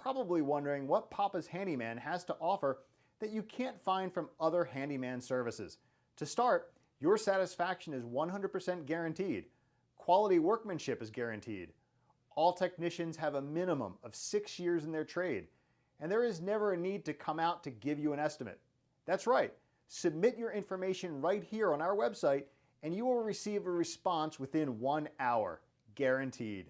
probably wondering what Papa's Handyman has to offer that you can't find from other handyman services. To start, your satisfaction is 100% guaranteed. Quality workmanship is guaranteed. All technicians have a minimum of 6 years in their trade, and there is never a need to come out to give you an estimate. That's right, submit your information right here on our website and you will receive a response within 1 hour, guaranteed.